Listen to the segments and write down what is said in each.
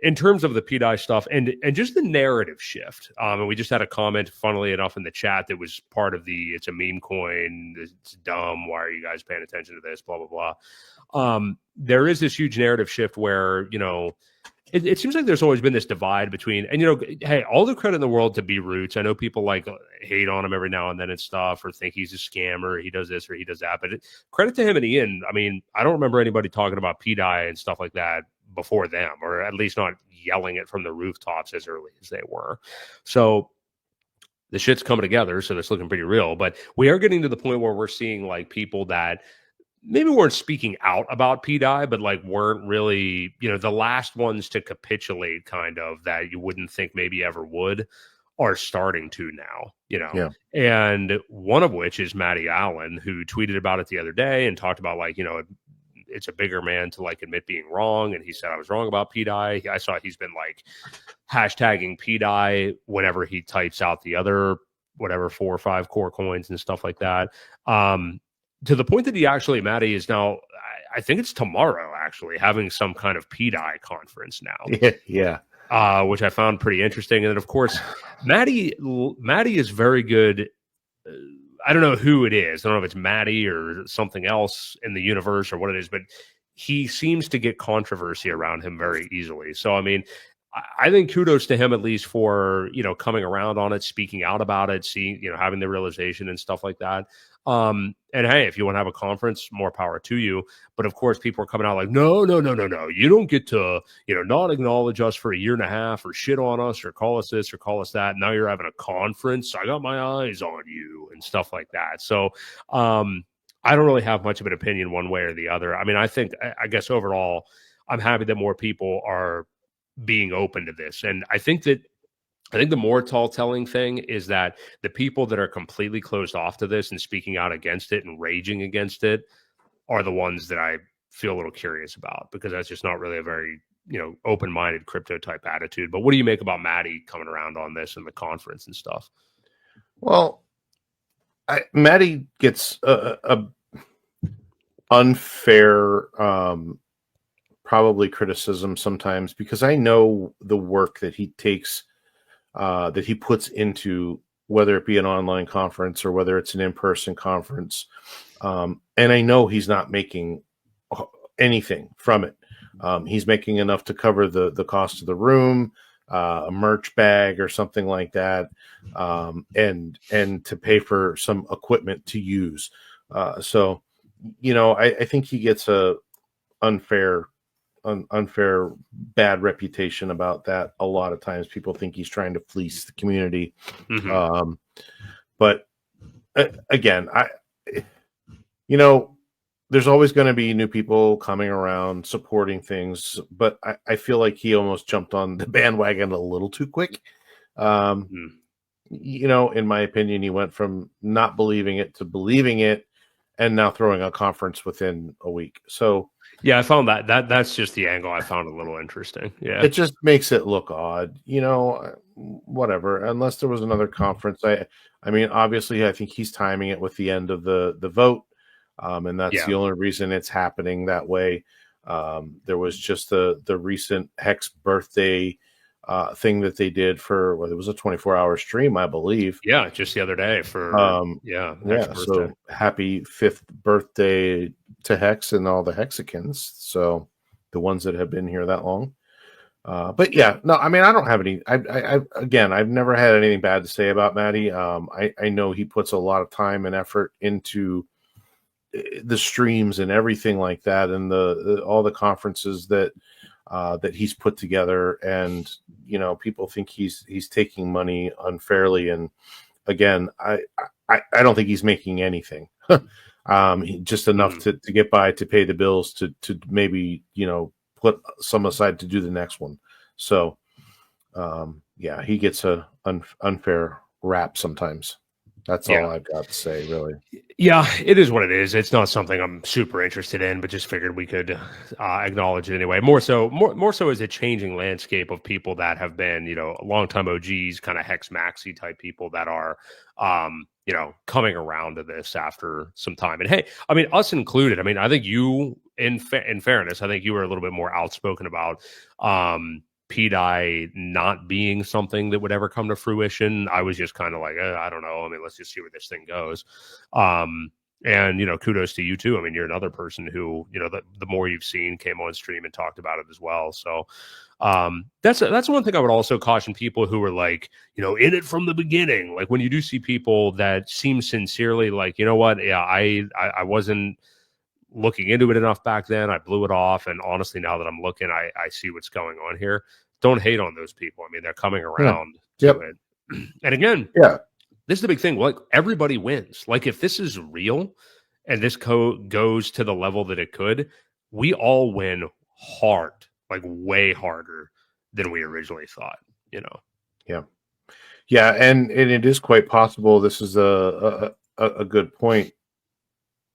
in terms of the pDAI stuff and just the narrative shift, and we just had a comment, funnily enough, in the chat that was part of the "it's a meme coin, it's dumb, why are you guys paying attention to this?" Blah blah blah. There is this huge narrative shift where it seems like there's always been this divide between, and hey, all the credit in the world to B Roots. I know people like hate on him every now and then and stuff, or think he's a scammer, he does this or he does that. But credit to him and Ian. I mean, I don't remember anybody talking about pDAI and stuff like that before them, or at least not yelling it from the rooftops as early as they were. So the shit's coming together, so it's looking pretty real. But we are getting to the point where we're seeing like people that maybe weren't speaking out about pDAI, but like weren't really, the last ones to capitulate, kind of, that you wouldn't think maybe ever would, are starting to now, Yeah. And one of which is Maddie Allen, who tweeted about it the other day and talked about like, it's a bigger man to like admit being wrong. And he said, I was wrong about pDAI. I saw he's been like hashtagging pDAI whenever he types out the other, whatever, 4 or 5 core coins and stuff like that. To the point that he actually, Maddie is now, I think it's tomorrow, actually, having some kind of pDAI conference now. Yeah. Which I found pretty interesting. And then, of course, Maddie is very good. I don't know who it is. I don't know if it's Maddie or something else in the universe or what it is, but he seems to get controversy around him very easily. So, I mean, I think kudos to him, at least for, coming around on it, speaking out about it, seeing, having the realization and stuff like that. And hey, if you want to have a conference, more power to you. But of course, people are coming out like, no. You don't get to, not acknowledge us for a year and a half, or shit on us, or call us this or call us that. Now you're having a conference. I got my eyes on you and stuff like that. So, I don't really have much of an opinion one way or the other. I mean, I guess overall, I'm happy that more people are being open to this. And I think the more tall-telling thing is that the people that are completely closed off to this and speaking out against it and raging against it are the ones that I feel a little curious about, because that's just not really a very, open-minded crypto type attitude. But what do you make about Maddie coming around on this and the conference and stuff? Well, Maddie gets a unfair probably criticism sometimes, because I know the work that he takes, that he puts into, whether it be an online conference or whether it's an in-person conference. And I know he's not making anything from it. He's making enough to cover the cost of the room, a merch bag or something like that, and to pay for some equipment to use. So, I think he gets a unfair bad reputation about that. A lot of times people think he's trying to fleece the community. Mm-hmm. But again, there's always going to be new people coming around supporting things, but I feel like he almost jumped on the bandwagon a little too quick. In my opinion, he went from not believing it to believing it, and now throwing a conference within a week. So yeah, I found that's just the angle I found a little interesting. Yeah, it just makes it look odd, whatever. Unless there was another conference, I mean, obviously, I think he's timing it with the end of the vote, and that's the only reason it's happening that way. There was just the recent Hex birthday thing that they did for, it was a 24-hour stream, I believe. Yeah, just the other day for so happy 5th birthday to Hex and all the Hexicans, so the ones that have been here that long. But yeah, no, I mean, I don't have any. I've never had anything bad to say about Maddie. I know he puts a lot of time and effort into the streams and everything like that, and all the conferences that he's put together. And people think he's taking money unfairly. And again, I don't think he's making anything. Just enough to get by, to pay the bills, to maybe put some aside to do the next one. So he gets a unfair rap sometimes. That's all I've got to say, really. Yeah, it is what it is. It's not something I'm super interested in, but just figured we could acknowledge it anyway. More so as a changing landscape of people that have been, longtime OGs, kind of Hex Maxi type people that are, coming around to this after some time. And hey, I mean, us included. I mean, I think you, in fairness, I think you were a little bit more outspoken about pDAI not being something that would ever come to fruition. I was just kind of like, I don't know. I mean, let's just see where this thing goes. And, kudos to you too. I mean, you're another person who, the more you've seen came on stream and talked about it as well. So that's one thing I would also caution people who are like, in it from the beginning. Like when you do see people that seem sincerely like, you know what? Yeah, I wasn't looking into it enough back then. I blew it off. And honestly, now that I'm looking, I see what's going on here. Don't hate on those people. I mean, they're coming around to it. And again, this is the big thing. Like everybody wins. Like if this is real and this goes to the level that it could, we all win hard, like way harder than we originally thought, Yeah. And it is quite possible. This is a good point.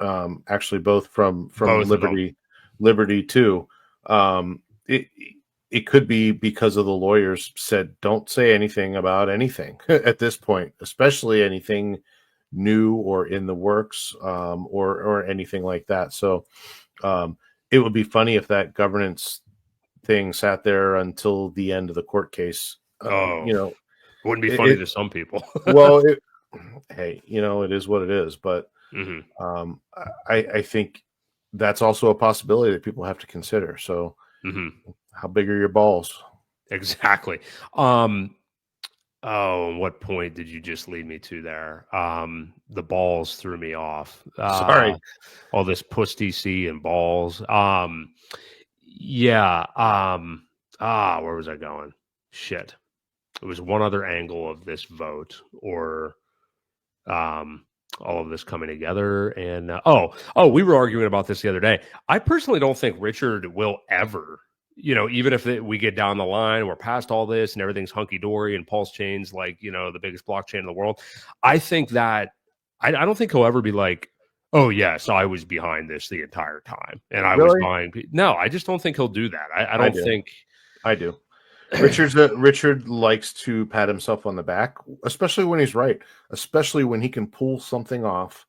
Actually, both from both Liberty too. It could be because of the lawyers said don't say anything about anything at this point, especially anything new or in the works, or anything like that. So it would be funny if that governance thing sat there until the end of the court case. It wouldn't be funny to some people. Well, hey, it is what it is, but I think that's also a possibility that people have to consider. So how big are your balls? Exactly. What point did you just lead me to there? The balls threw me off. Sorry. All this puss DC and balls. Where was I going? Shit. It was one other angle of this vote or all of this coming together. And we were arguing about this the other day. I personally don't think Richard will ever, even if we get down the line, we're past all this and everything's hunky dory and Pulse Chain's like, the biggest blockchain in the world. I think that I don't think he'll ever be like, oh yes, I was behind this the entire time and I was behind. No, I just don't think he'll do that. I don't think I do. Richard likes to pat himself on the back, especially when he's right, especially when he can pull something off.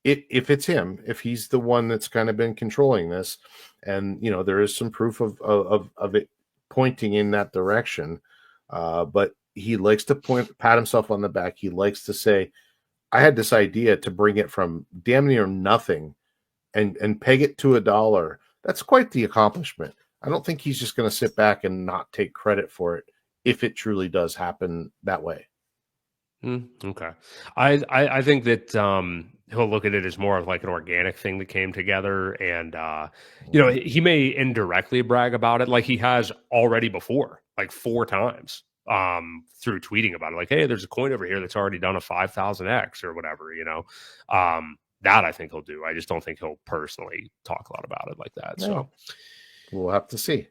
If it's him, if he's the one that's kind of been controlling this, and there is some proof of it pointing in that direction, but he likes to pat himself on the back. He likes to say, "I had this idea to bring it from damn near nothing, and peg it to $1." That's quite the accomplishment. I don't think he's just going to sit back and not take credit for it if it truly does happen that way. Okay. I think that he'll look at it as more of like an organic thing that came together. And, he may indirectly brag about it like he has already before, like 4 times through tweeting about it. Like, hey, there's a coin over here that's already done a 5,000x or whatever, that I think he'll do. I just don't think he'll personally talk a lot about it like that. No. So we'll have to see.